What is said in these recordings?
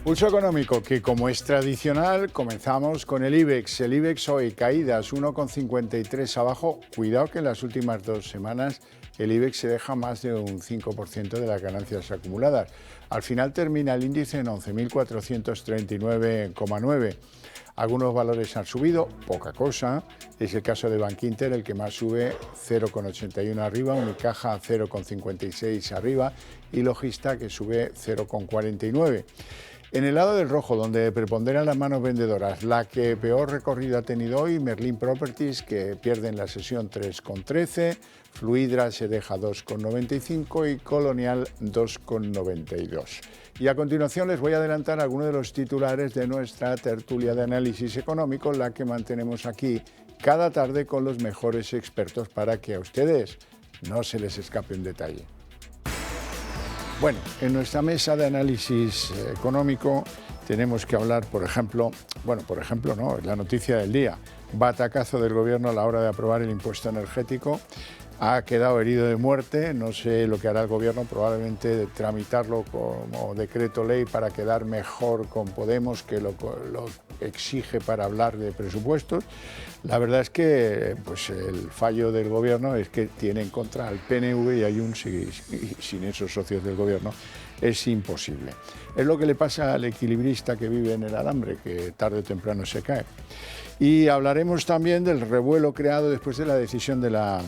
Pulso económico que, como es tradicional, comenzamos con el IBEX. El IBEX hoy caídas 1,53 abajo. Cuidado que en las últimas 2 semanas el IBEX se deja más de un 5% de las ganancias acumuladas. Al final termina el índice en 11.439,9. Algunos valores han subido, poca cosa. Es el caso de Bankinter, el que más sube, 0,81 arriba, Unicaja 0,56 arriba y Logista, que sube 0,49. En el lado del rojo, donde preponderan las manos vendedoras, la que peor recorrido ha tenido hoy, Merlin Properties, que pierde en la sesión 3,13, Fluidra se deja 2,95 y Colonial 2,92. Y a continuación les voy a adelantar algunos de los titulares de nuestra tertulia de análisis económico, la que mantenemos aquí cada tarde con los mejores expertos para que a ustedes no se les escape un detalle. Bueno, en nuestra mesa de análisis económico tenemos que hablar, por ejemplo, no, es la noticia del día, batacazo del gobierno a la hora de aprobar el impuesto energético. Ha quedado herido de muerte, no sé lo que hará el gobierno, probablemente de tramitarlo como decreto ley para quedar mejor con Podemos, que lo exige para hablar de presupuestos. La verdad es que pues, el fallo del gobierno es que tiene en contra al PNV y Ayun, sin esos socios del gobierno es imposible. Es lo que le pasa al equilibrista que vive en el alambre, que tarde o temprano se cae. Y hablaremos también del revuelo creado después de la decisión de la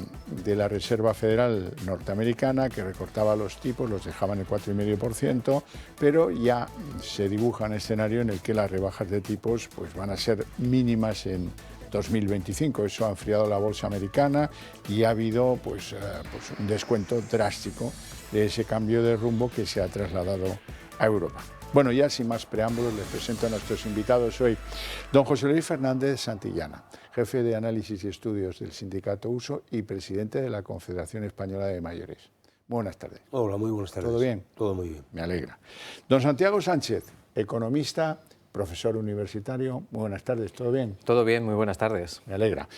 Reserva Federal norteamericana, que recortaba los tipos, los dejaba en el 4,5%, pero ya se dibuja un escenario en el que las rebajas de tipos pues, van a ser mínimas en 2025. Eso ha enfriado la bolsa americana y ha habido pues un descuento drástico de ese cambio de rumbo que se ha trasladado a Europa. Bueno, ya sin más preámbulos, les presento a nuestros invitados hoy. Don José Luis Fernández Santillana, jefe de análisis y estudios del sindicato USO y presidente de la Confederación Española de Mayores. Buenas tardes. Hola, muy buenas tardes. ¿Todo bien? Todo muy bien. Me alegra. Don Santiago Sánchez, economista, profesor universitario. Muy buenas tardes, ¿todo bien? Todo bien, muy buenas tardes. Me alegra.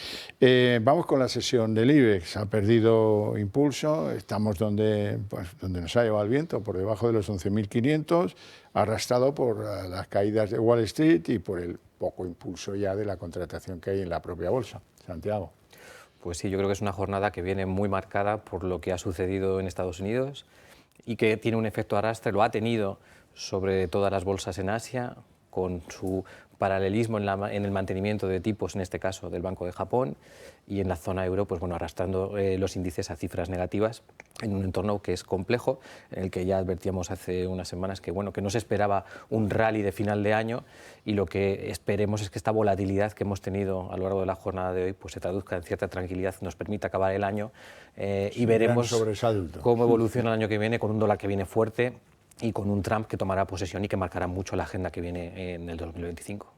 Vamos con la sesión del IBEX. Ha perdido impulso, estamos donde nos ha llevado el viento, por debajo de los 11.500, arrastrado por las caídas de Wall Street y por el poco impulso ya de la contratación que hay en la propia bolsa. Santiago. Pues sí, yo creo que es una jornada que viene muy marcada por lo que ha sucedido en Estados Unidos y que tiene un efecto arrastre, lo ha tenido sobre todas las bolsas en Asia, con su paralelismo en el mantenimiento de tipos, en este caso del Banco de Japón, y en la zona euro, pues bueno, arrastrando los índices a cifras negativas en un entorno que es complejo, en el que ya advertíamos hace unas semanas que, bueno, que no se esperaba un rally de final de año, y lo que esperemos es que esta volatilidad que hemos tenido a lo largo de la jornada de hoy pues se traduzca en cierta tranquilidad, nos permita acabar el año y veremos cómo evoluciona el año que viene, con un dólar que viene fuerte y con un Trump que tomará posesión y que marcará mucho la agenda que viene en el 2025.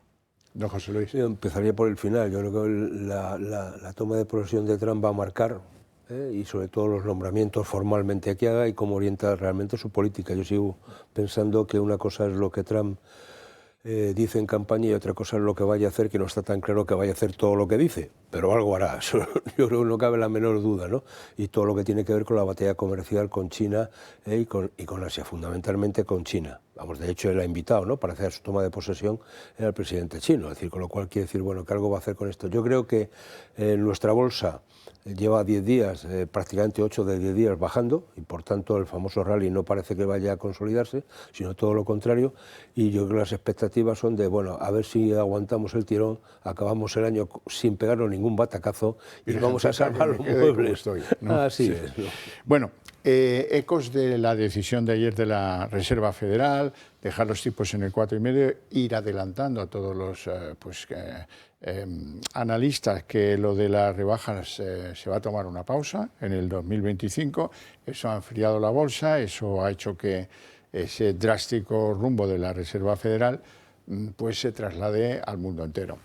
Don José Luis. Yo empezaría por el final. Yo creo que la toma de posesión de Trump va a marcar, y sobre todo los nombramientos formalmente que haga y cómo orienta realmente su política. Yo sigo pensando que una cosa es lo que Trump dice en campaña y otra cosa es lo que vaya a hacer, que no está tan claro que vaya a hacer todo lo que dice, pero algo hará, eso yo creo que no cabe la menor duda, ¿no? Y todo lo que tiene que ver con la batalla comercial con China y con Asia, fundamentalmente con China. Vamos, de hecho él ha invitado, ¿no?, para hacer su toma de posesión al presidente chino, es decir, con lo cual quiere decir, bueno, que algo va a hacer con esto. Yo creo que nuestra bolsa lleva 10 días, prácticamente 8 de 10 días bajando, y por tanto el famoso rally no parece que vaya a consolidarse, sino todo lo contrario, y yo creo que las expectativas son de, bueno, a ver si aguantamos el tirón, acabamos el año sin pegarnos ningún batacazo y vamos a salvar los muebles. ¿no? Así sí. es, ¿no? Bueno, ecos de la decisión de ayer de la Reserva Federal, dejar los tipos en el 4,5, ir adelantando a todos los analistas que lo de las rebajas se va a tomar una pausa en el 2025. Eso ha enfriado la bolsa, eso ha hecho que ese drástico rumbo de la Reserva Federal pues se traslade al mundo entero.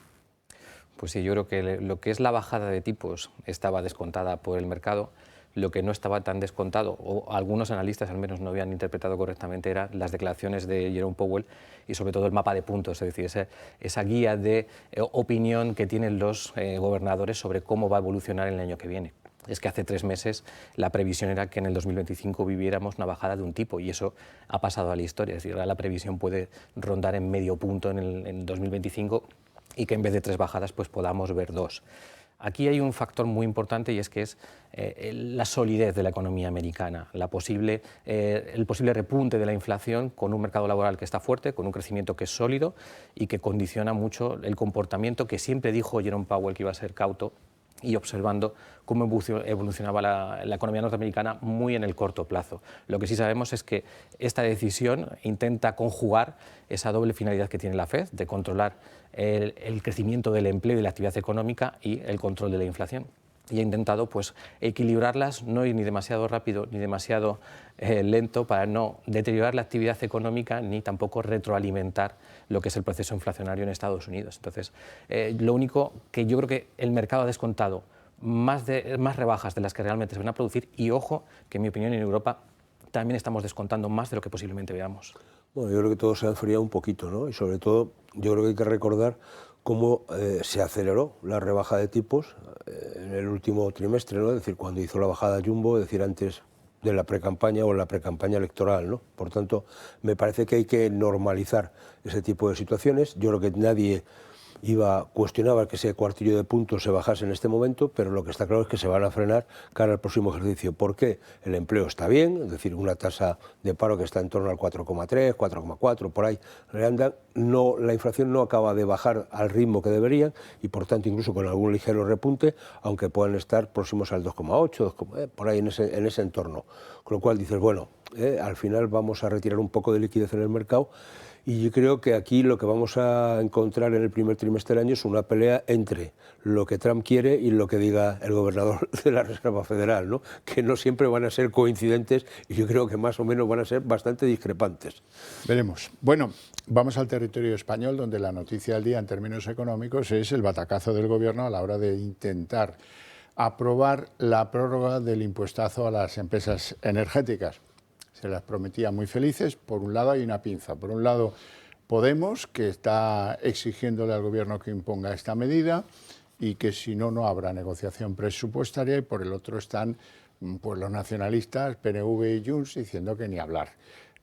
Pues sí, yo creo que lo que es la bajada de tipos estaba descontada por el mercado. Lo que no estaba tan descontado, o algunos analistas al menos no habían interpretado correctamente, eran las declaraciones de Jerome Powell y sobre todo el mapa de puntos, es decir, esa guía de opinión que tienen los gobernadores sobre cómo va a evolucionar el año que viene. es que hace 3 meses la previsión era que en el 2025 viviéramos una bajada de un tipo, y eso ha pasado a la historia. Es decir, ahora la previsión puede rondar en medio punto en 2025 y que en vez de 3 bajadas pues podamos ver 2. Aquí hay un factor muy importante, y es que es la solidez de la economía americana, el posible repunte de la inflación con un mercado laboral que está fuerte, con un crecimiento que es sólido y que condiciona mucho el comportamiento que siempre dijo Jerome Powell que iba a ser cauto, y observando cómo evolucionaba la economía norteamericana muy en el corto plazo. Lo que sí sabemos es que esta decisión intenta conjugar esa doble finalidad que tiene la FED, de controlar el crecimiento del empleo y la actividad económica y el control de la inflación. Y ha intentado pues, equilibrarlas, no ir ni demasiado rápido ni demasiado lento para no deteriorar la actividad económica ni tampoco retroalimentar lo que es el proceso inflacionario en Estados Unidos. Entonces, lo único que yo creo que el mercado ha descontado más rebajas de las que realmente se van a producir, y ojo, que en mi opinión en Europa también estamos descontando más de lo que posiblemente veamos. Bueno, yo creo que todo se ha enfriado un poquito, ¿no? Y sobre todo, yo creo que hay que recordar cómo se aceleró la rebaja de tipos en el último trimestre, ¿no? Es decir, cuando hizo la bajada Jumbo, es decir, antes de la precampaña o la precampaña electoral, ¿no? Por tanto, me parece que hay que normalizar ese tipo de situaciones. Yo creo que nadie cuestionaba que ese cuartillo de puntos se bajase en este momento, pero lo que está claro es que se van a frenar cara al próximo ejercicio. ¿Por qué? El empleo está bien, es decir, una tasa de paro que está en torno al 4,3, 4,4, por ahí andan. No, la inflación no acaba de bajar al ritmo que deberían, y por tanto incluso con algún ligero repunte, aunque puedan estar próximos al 2,8, por ahí en ese entorno. Con lo cual dices, bueno, al final vamos a retirar un poco de liquidez en el mercado. Y yo creo que aquí lo que vamos a encontrar en el primer trimestre del año es una pelea entre lo que Trump quiere y lo que diga el gobernador de la Reserva Federal, ¿no? Que no siempre van a ser coincidentes, y yo creo que más o menos van a ser bastante discrepantes. Veremos. Bueno, vamos al territorio español, donde la noticia del día en términos económicos es el batacazo del Gobierno a la hora de intentar aprobar la prórroga del impuestazo a las empresas energéticas. Se las prometía muy felices. Por un lado hay una pinza. Por un lado Podemos, que está exigiéndole al Gobierno que imponga esta medida y que si no, no habrá negociación presupuestaria. Y por el otro están pues, los nacionalistas, PNV y Junts, diciendo que ni hablar.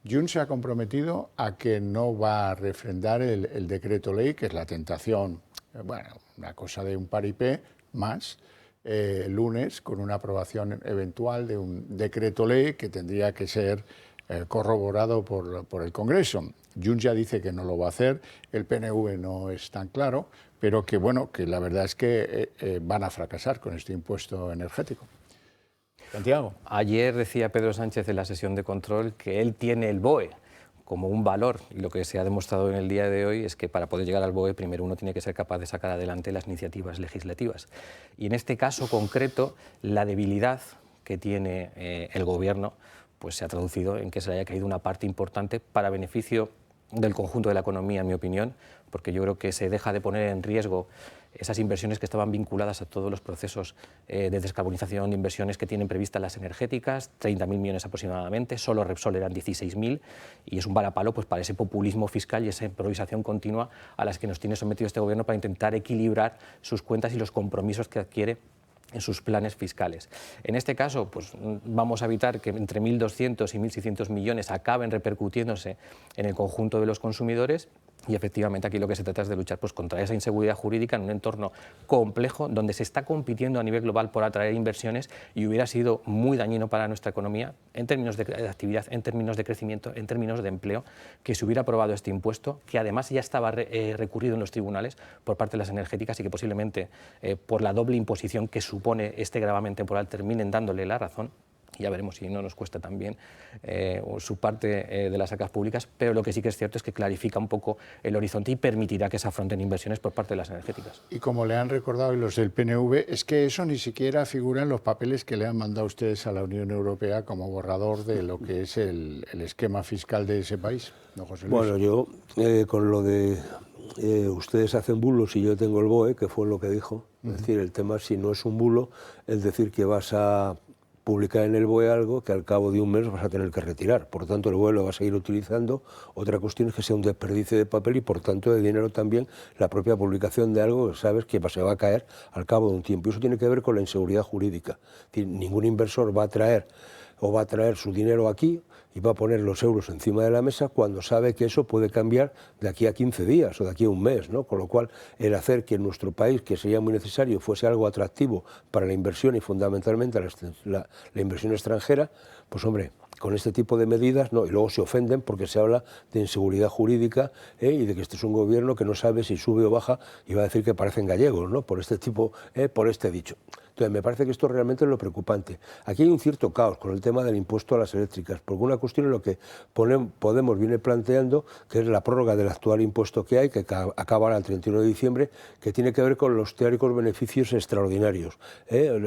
Junts se ha comprometido a que no va a refrendar el decreto ley, que es la tentación, bueno, una cosa de un paripé más, el lunes, con una aprobación eventual de un decreto ley que tendría que ser corroborado por el Congreso. Junts ya dice que no lo va a hacer, el PNV no es tan claro, pero que bueno, que la verdad es que van a fracasar con este impuesto energético. Santiago. Ayer decía Pedro Sánchez en la sesión de control que él tiene el BOE como un valor, y lo que se ha demostrado en el día de hoy es que para poder llegar al BOE primero uno tiene que ser capaz de sacar adelante las iniciativas legislativas. Y en este caso concreto, la debilidad que tiene el Gobierno pues se ha traducido en que se le haya caído una parte importante para beneficio del conjunto de la economía, en mi opinión, porque yo creo que se deja de poner en riesgo esas inversiones que estaban vinculadas a todos los procesos de descarbonización de inversiones que tienen previstas las energéticas, 30.000 millones aproximadamente, solo Repsol eran 16.000, y es un varapalo pues, para ese populismo fiscal y esa improvisación continua a las que nos tiene sometido este Gobierno para intentar equilibrar sus cuentas y los compromisos que adquiere en sus planes fiscales. En este caso, pues, vamos a evitar que entre 1.200 y 1.600 millones acaben repercutiéndose en el conjunto de los consumidores, y efectivamente aquí lo que se trata es de luchar pues, contra esa inseguridad jurídica en un entorno complejo donde se está compitiendo a nivel global por atraer inversiones, y hubiera sido muy dañino para nuestra economía en términos de actividad, en términos de crecimiento, en términos de empleo, que se hubiera aprobado este impuesto, que además ya estaba recurrido en los tribunales por parte de las energéticas, y que posiblemente por la doble imposición que supone este gravamen temporal terminen dándole la razón. Ya veremos si no nos cuesta también su parte de las arcas públicas, pero lo que sí que es cierto es que clarifica un poco el horizonte y permitirá que se afronten inversiones por parte de las energéticas. Y como le han recordado los del PNV, es que eso ni siquiera figura en los papeles que le han mandado ustedes a la Unión Europea como borrador de lo que es el esquema fiscal de ese país, ¿no, José Luis? Bueno, yo con lo de ustedes hacen bulos y yo tengo el BOE, que fue lo que dijo, es decir, el tema si no es un bulo, es decir que vas a publicar en el BOE algo que al cabo de un mes vas a tener que retirar. Por tanto, el BOE lo vas a ir utilizando. Otra cuestión es que sea un desperdicio de papel y, por tanto, de dinero también la propia publicación de algo que sabes que se va a caer al cabo de un tiempo. Y eso tiene que ver con la inseguridad jurídica. Es decir, ningún inversor va a traer su dinero aquí y va a poner los euros encima de la mesa cuando sabe que eso puede cambiar de aquí a 15 días o de aquí a un mes, ¿no? Con lo cual, el hacer que en nuestro país, que sería muy necesario, fuese algo atractivo para la inversión y fundamentalmente la inversión extranjera, pues hombre, con este tipo de medidas, no, y luego se ofenden porque se habla de inseguridad jurídica y de que este es un gobierno que no sabe si sube o baja y va a decir que parecen gallegos, ¿no? Por este tipo, por este dicho. Entonces, me parece que esto realmente es lo preocupante. Aquí hay un cierto caos con el tema del impuesto a las eléctricas, porque una cuestión es lo que Podemos viene planteando, que es la prórroga del actual impuesto que hay, que acabará el 31 de diciembre, que tiene que ver con los teóricos beneficios extraordinarios,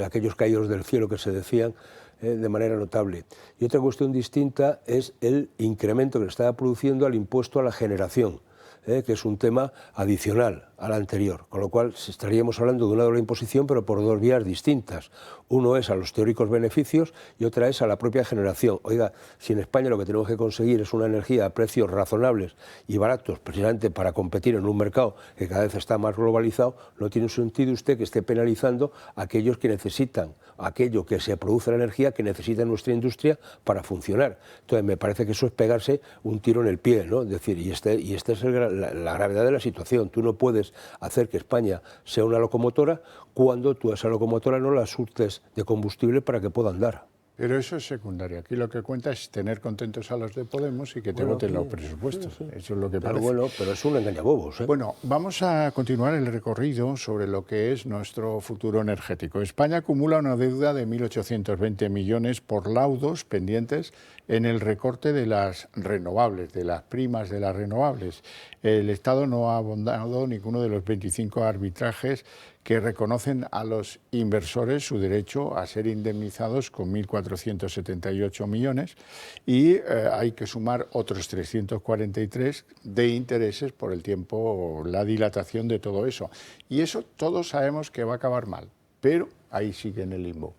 aquellos caídos del cielo que se decían, de manera notable. Y otra cuestión distinta es el incremento que se está produciendo al impuesto a la generación, que es un tema adicional al anterior, con lo cual estaríamos hablando de una doble imposición, pero por dos vías distintas. Uno es a los teóricos beneficios y otra es a la propia generación. Oiga, si en España lo que tenemos que conseguir es una energía a precios razonables y baratos, precisamente para competir en un mercado que cada vez está más globalizado, no tiene sentido usted que esté penalizando a aquellos que necesitan aquello que se produce la energía que necesita nuestra industria para funcionar. Entonces, me parece que eso es pegarse un tiro en el pie, ¿no? Es decir, y esta es la gravedad de la situación. Tú no puedes hacer que España sea una locomotora cuando tú a esa locomotora no la surtes de combustible para que pueda andar. Pero eso es secundario. Aquí lo que cuenta es tener contentos a los de Podemos y que te voten los presupuestos. Sí. Eso es lo que parece. Bueno, pero es un engañabobos, ¿eh? Bueno, vamos a continuar el recorrido sobre lo que es nuestro futuro energético. España acumula una deuda de 1.820 millones por laudos pendientes en el recorte de las renovables, de las primas de las renovables. El Estado no ha abondado ninguno de los 25 arbitrajes que reconocen a los inversores su derecho a ser indemnizados con 1.478 millones y hay que sumar otros 343 de intereses por el tiempo, la dilatación de todo eso. Y eso todos sabemos que va a acabar mal, pero ahí sigue en el limbo.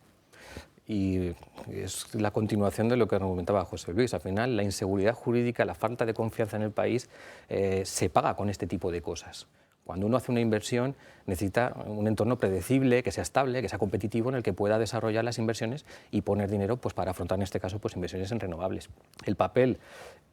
Y es la continuación de lo que argumentaba José Luis. Al final, la inseguridad jurídica, la falta de confianza en el país se paga con este tipo de cosas. Cuando uno hace una inversión, necesita un entorno predecible, que sea estable, que sea competitivo, en el que pueda desarrollar las inversiones y poner dinero pues, para afrontar, en este caso, pues, inversiones en renovables. El papel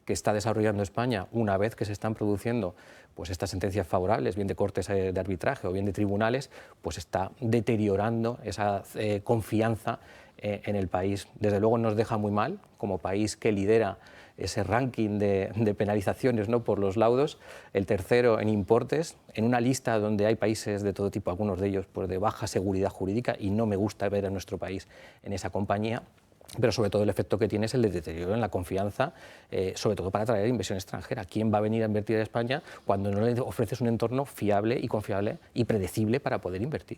que está desarrollando España, una vez que se están produciendo pues, estas sentencias favorables, bien de cortes de arbitraje o bien de tribunales, pues está deteriorando esa confianza en el país. Desde luego nos deja muy mal, como país que lidera ese ranking de penalizaciones, ¿no?, por los laudos, el tercero en importes, en una lista donde hay países de todo tipo, algunos de ellos pues, de baja seguridad jurídica, y no me gusta ver a nuestro país en esa compañía, pero sobre todo el efecto que tiene es el de deterioro en la confianza, sobre todo para atraer inversión extranjera. ¿Quién va a venir a invertir en España cuando no le ofreces un entorno fiable y confiable y predecible para poder invertir?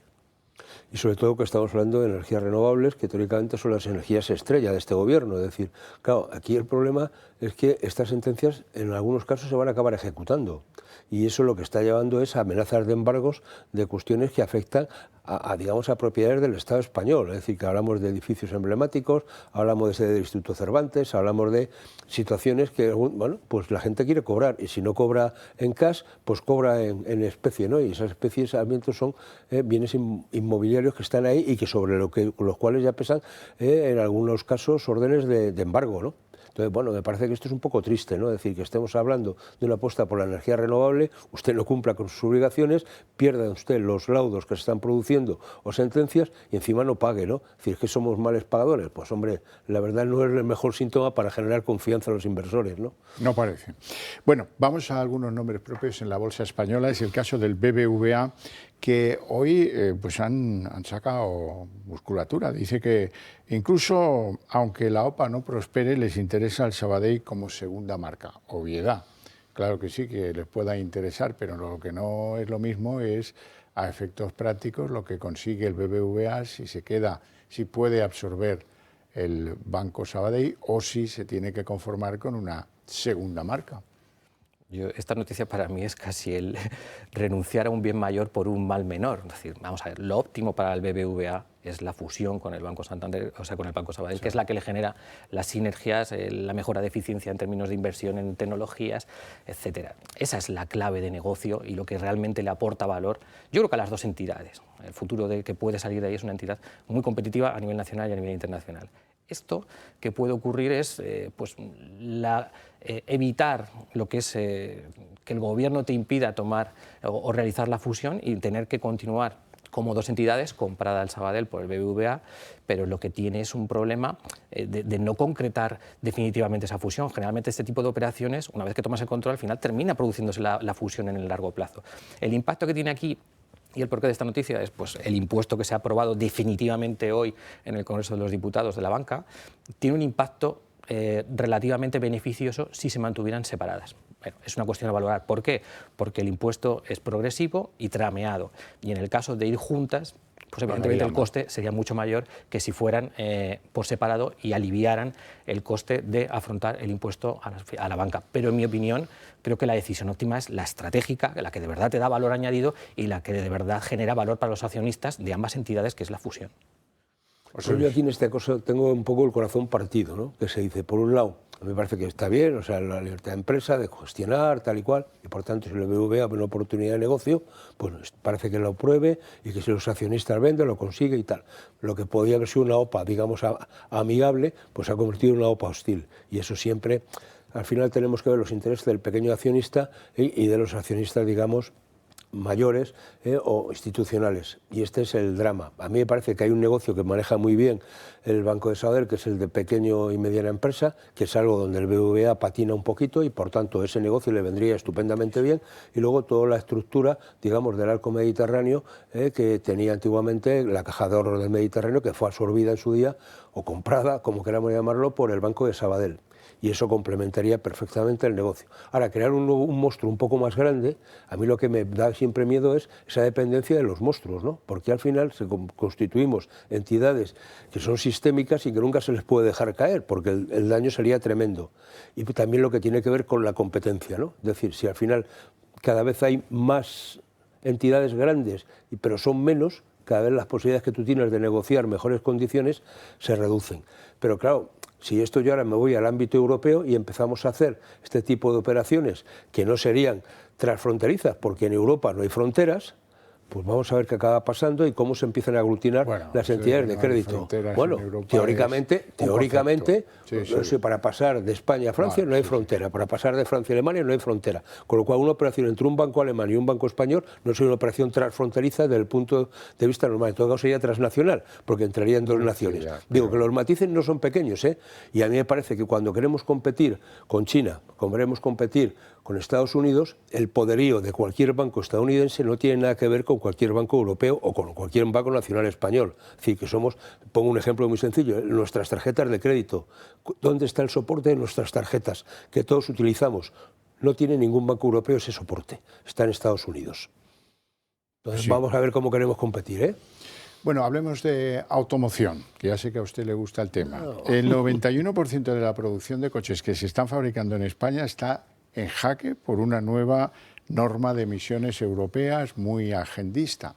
Y sobre todo que estamos hablando de energías renovables, que teóricamente son las energías estrella de este gobierno. Es decir, claro, aquí el problema es que estas sentencias en algunos casos se van a acabar ejecutando. Y eso lo que está llevando es a amenazas de embargos de cuestiones que afectan digamos, a propiedades del Estado español. Es decir, que hablamos de edificios emblemáticos, hablamos del Instituto Cervantes, hablamos de situaciones que, bueno, pues la gente quiere cobrar, y si no cobra en cash, pues cobra en especie, ¿no? Y esas especies son bienes inmobiliarios que están ahí y que sobre los cuales ya pesan, en algunos casos, órdenes de embargo, ¿no? Entonces, bueno, me parece que esto es un poco triste, ¿no? Es decir, que estemos hablando de una apuesta por la energía renovable, usted no cumpla con sus obligaciones, pierda usted los laudos que se están produciendo o sentencias y encima no pague, ¿no? Es decir, que somos males pagadores. Pues, hombre, la verdad no es el mejor síntoma para generar confianza en los inversores, ¿no? No parece. Bueno, vamos a algunos nombres propios en la bolsa española. Es el caso del BBVA, que hoy pues han sacado musculatura. Dice que incluso, aunque la OPA no prospere, les interesa el Sabadell como segunda marca. Obviedad. Claro que sí, que les pueda interesar, pero lo que no es lo mismo es, a efectos prácticos, lo que consigue el BBVA si puede absorber el Banco Sabadell o si se tiene que conformar con una segunda marca. Esta noticia para mí es casi el renunciar a un bien mayor por un mal menor. Es decir, vamos a ver, lo óptimo para el BBVA es la fusión con el Banco Santander, o sea, con el Banco Sabadell, que es la que le genera las sinergias, la mejora de eficiencia en términos de inversión en tecnologías, etcétera. Esa es la clave de negocio y lo que realmente le aporta valor, yo creo que a las dos entidades. El futuro que puede salir de ahí es una entidad muy competitiva a nivel nacional y a nivel internacional. Esto que puede ocurrir es evitar lo que es que el gobierno te impida tomar o realizar la fusión y tener que continuar como dos entidades, comprada al Sabadell por el BBVA, pero lo que tiene es un problema de no concretar definitivamente esa fusión. Generalmente este tipo de operaciones, una vez que tomas el control, al final termina produciéndose la fusión en el largo plazo. El impacto que tiene aquí y el porqué de esta noticia es pues, el impuesto que se ha aprobado definitivamente hoy en el Congreso de los Diputados de la banca, tiene un impacto relativamente beneficioso si se mantuvieran separadas. Bueno, es una cuestión a valorar. ¿Por qué? Porque el impuesto es progresivo y trameado. Y en el caso de ir juntas, pues evidentemente el coste sería mucho mayor que si fueran por separado y aliviaran el coste de afrontar el impuesto a la banca. Pero en mi opinión, creo que la decisión óptima es la estratégica, la que de verdad te da valor añadido y la que de verdad genera valor para los accionistas de ambas entidades, que es la fusión. Yo aquí en esta cosa tengo un poco el corazón partido, ¿no? Que se dice, por un lado, me parece que está bien, o sea, la libertad de empresa, de gestionar, tal y cual, y por tanto, si el BBVA ve una oportunidad de negocio, pues parece que lo pruebe y que si los accionistas venden, lo consigue y tal. Lo que podía haber sido una OPA, digamos, amigable, pues se ha convertido en una OPA hostil. Y eso siempre, al final tenemos que ver los intereses del pequeño accionista y de los accionistas, digamos, mayores o institucionales, y este es el drama. A mí me parece que hay un negocio que maneja muy bien el Banco de Sabadell, que es el de pequeño y mediana empresa, que es algo donde el BBVA patina un poquito y por tanto ese negocio le vendría estupendamente bien, y luego toda la estructura, digamos, del arco mediterráneo que tenía antiguamente la Caja de Ahorros del Mediterráneo, que fue absorbida en su día o comprada, como queramos llamarlo, por el Banco de Sabadell. Y eso complementaría perfectamente el negocio. Ahora, crear un monstruo un poco más grande, a mí lo que me da siempre miedo es esa dependencia de los monstruos, ¿no? Porque al final constituimos entidades que son sistémicas y que nunca se les puede dejar caer, porque el daño sería tremendo. Y también lo que tiene que ver con la competencia, ¿no? Es decir, si al final cada vez hay más entidades grandes, pero son menos, cada vez las posibilidades que tú tienes de negociar mejores condiciones se reducen. Pero claro, si esto yo ahora me voy al ámbito europeo y empezamos a hacer este tipo de operaciones que no serían transfronterizas, porque en Europa no hay fronteras, pues vamos a ver qué acaba pasando y cómo se empiezan a aglutinar las entidades de crédito. Bueno, teóricamente, sí. Para pasar de España a Francia no hay frontera, para pasar de Francia a Alemania no hay frontera, con lo cual una operación entre un banco alemán y un banco español no es una operación transfronteriza desde el punto de vista normal, en todo caso sería transnacional, porque entrarían dos naciones. Digo que los matices no son pequeños, y a mí me parece que cuando queremos competir con China, cuando queremos competir con Estados Unidos, el poderío de cualquier banco estadounidense no tiene nada que ver con cualquier banco europeo o con cualquier banco nacional español. Es decir, que somos, pongo un ejemplo muy sencillo, nuestras tarjetas de crédito. ¿Dónde está el soporte de nuestras tarjetas que todos utilizamos? No tiene ningún banco europeo ese soporte, está en Estados Unidos. Entonces vamos a ver cómo queremos competir, Bueno, hablemos de automoción, que ya sé que a usted le gusta el tema. El 91% de la producción de coches que se están fabricando en España está en jaque por una nueva norma de emisiones europeas muy agendista,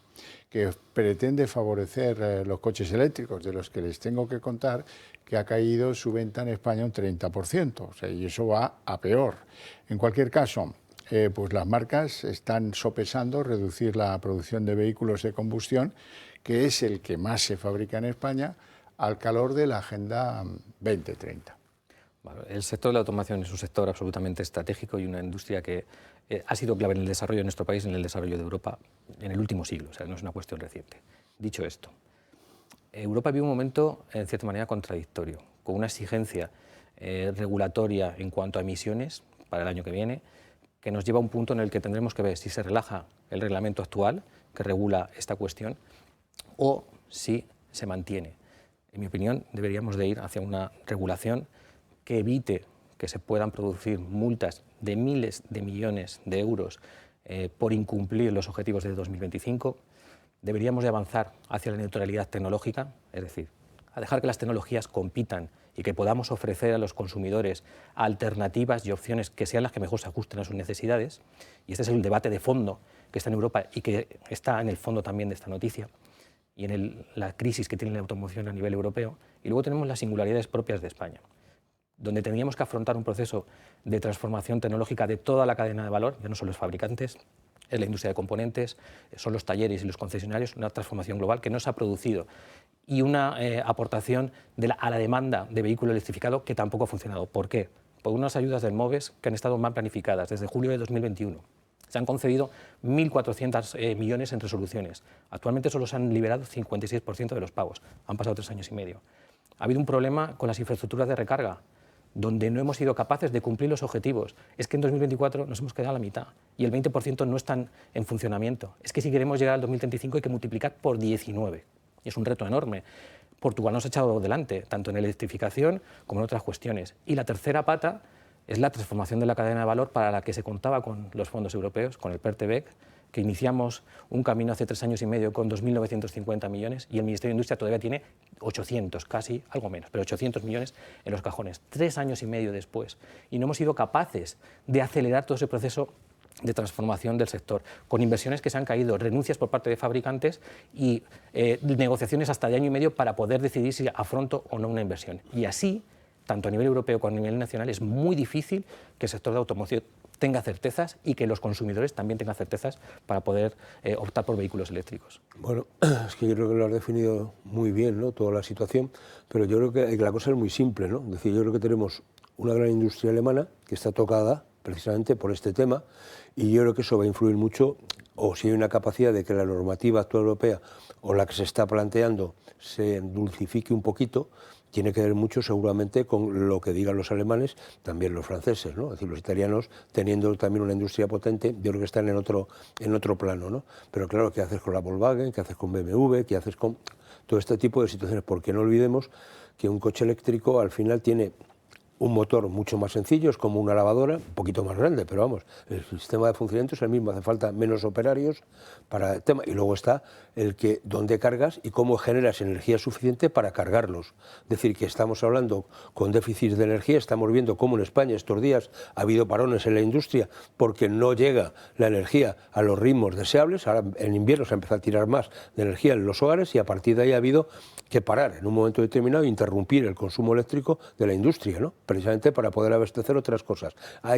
que pretende favorecer los coches eléctricos, de los que les tengo que contar que ha caído su venta en España un 30%, o sea, y eso va a peor. En cualquier caso, pues las marcas están sopesando reducir la producción de vehículos de combustión, que es el que más se fabrica en España, al calor de la Agenda 2030. El sector de la automoción es un sector absolutamente estratégico y una industria que ha sido clave en el desarrollo de nuestro país, en el desarrollo de Europa, en el último siglo, o sea, no es una cuestión reciente. Dicho esto, Europa vive un momento, en cierta manera, contradictorio, con una exigencia regulatoria en cuanto a emisiones para el año que viene, que nos lleva a un punto en el que tendremos que ver si se relaja el reglamento actual que regula esta cuestión o si se mantiene. En mi opinión, deberíamos de ir hacia una regulación que evite que se puedan producir multas de miles de millones de euros por incumplir los objetivos de 2025. Deberíamos de avanzar hacia la neutralidad tecnológica, es decir, a dejar que las tecnologías compitan y que podamos ofrecer a los consumidores alternativas y opciones que sean las que mejor se ajusten a sus necesidades. Y este es el debate de fondo que está en Europa y que está en el fondo también de esta noticia. y en la crisis que tiene la automoción a nivel europeo, y luego tenemos las singularidades propias de España, donde tendríamos que afrontar un proceso de transformación tecnológica de toda la cadena de valor, ya no solo los fabricantes, es la industria de componentes, son los talleres y los concesionarios, una transformación global que no se ha producido, y una aportación a la demanda de vehículo electrificado que tampoco ha funcionado. ¿Por qué? Por unas ayudas del MOVES que han estado mal planificadas desde julio de 2021. Se han concedido 1.400 millones en resoluciones. Actualmente solo se han liberado 56% de los pagos. Han pasado 3 años y medio. Ha habido un problema con las infraestructuras de recarga, donde no hemos sido capaces de cumplir los objetivos. Es que en 2024 nos hemos quedado a la mitad y el 20% no están en funcionamiento. Es que si queremos llegar al 2035 hay que multiplicar por 19. Y es un reto enorme. Portugal nos ha echado delante, tanto en electrificación como en otras cuestiones. Y la tercera pata es la transformación de la cadena de valor, para la que se contaba con los fondos europeos, con el PERTEBEC, que iniciamos un camino hace 3 años y medio con 2.950 millones y el Ministerio de Industria todavía tiene 800, casi, algo menos, pero 800 millones en los cajones. 3 años y medio después. Y no hemos sido capaces de acelerar todo ese proceso de transformación del sector, con inversiones que se han caído, renuncias por parte de fabricantes y negociaciones hasta de año y medio para poder decidir si afronto o no una inversión. Y así, tanto a nivel europeo como a nivel nacional, es muy difícil que el sector de automoción tenga certezas y que los consumidores también tengan certezas para poder optar por vehículos eléctricos. Bueno, es que yo creo que lo has definido muy bien, ¿no?, toda la situación, pero yo creo que la cosa es muy simple, ¿no? Es decir, yo creo que tenemos una gran industria alemana que está tocada precisamente por este tema, y yo creo que eso va a influir mucho, o si hay una capacidad de que la normativa actual europea o la que se está planteando se dulcifique un poquito, tiene que ver mucho seguramente con lo que digan los alemanes, también los franceses, ¿no? Es decir, los italianos, teniendo también una industria potente, yo creo que están en otro plano, ¿no? Pero claro, ¿qué haces con la Volkswagen? ¿Qué haces con BMW? ¿Qué haces con todo este tipo de situaciones? Porque no olvidemos que un coche eléctrico al final tiene un motor mucho más sencillo, es como una lavadora, un poquito más grande, pero vamos, el sistema de funcionamiento es el mismo, hace falta menos operarios para el tema. Y luego está el que dónde cargas y cómo generas energía suficiente para cargarlos. Es decir, que estamos hablando con déficit de energía, estamos viendo cómo en España estos días ha habido parones en la industria porque no llega la energía a los ritmos deseables. Ahora en invierno se ha empezado a tirar más de energía en los hogares y a partir de ahí ha habido que parar en un momento determinado e interrumpir el consumo eléctrico de la industria, ¿no?, precisamente para poder abastecer otras cosas.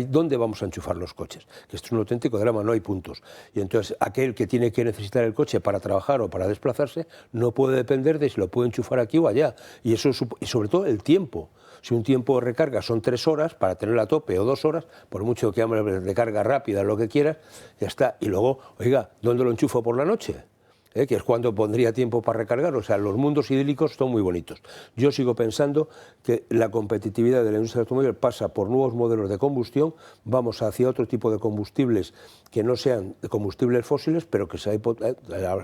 ¿Dónde vamos a enchufar los coches? Que esto es un auténtico drama, no hay puntos. Y entonces aquel que tiene que necesitar el coche para trabajar o para desplazarse no puede depender de si lo puede enchufar aquí o allá. Y eso, y sobre todo el tiempo. Si un tiempo de recarga son 3 horas para tenerla a tope o 2 horas, por mucho que hables de carga rápida, lo que quieras, ya está. Y luego, oiga, ¿dónde lo enchufo por la noche? Que es cuando pondría tiempo para recargar. O sea, los mundos idílicos son muy bonitos. Yo sigo pensando que la competitividad de la industria automóvil pasa por nuevos modelos de combustión, vamos hacia otro tipo de combustibles que no sean de combustibles fósiles, pero que se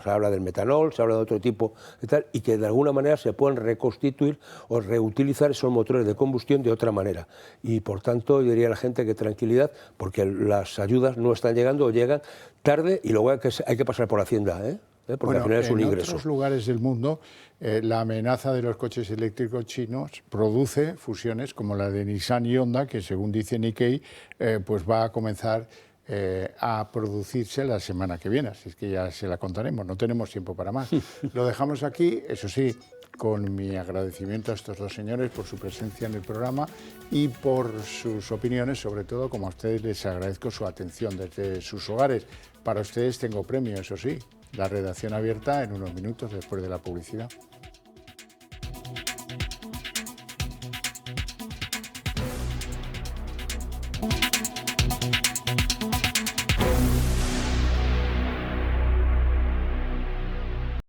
habla del metanol, se habla de otro tipo de tal, y que de alguna manera se puedan reconstituir o reutilizar esos motores de combustión de otra manera. Y por tanto, yo diría a la gente que tranquilidad, porque las ayudas no están llegando o llegan tarde y luego hay que pasar por Hacienda, porque al final es un ingreso. En otros lugares del mundo, la amenaza de los coches eléctricos chinos produce fusiones como la de Nissan y Honda, que según dice Nikkei, pues va a comenzar a producirse la semana que viene. Así es que ya se la contaremos, no tenemos tiempo para más. Lo dejamos aquí, eso sí, con mi agradecimiento a estos dos señores por su presencia en el programa y por sus opiniones, sobre todo, como a ustedes les agradezco su atención desde sus hogares. Para ustedes tengo premio, eso sí, la redacción abierta en unos minutos después de la publicidad.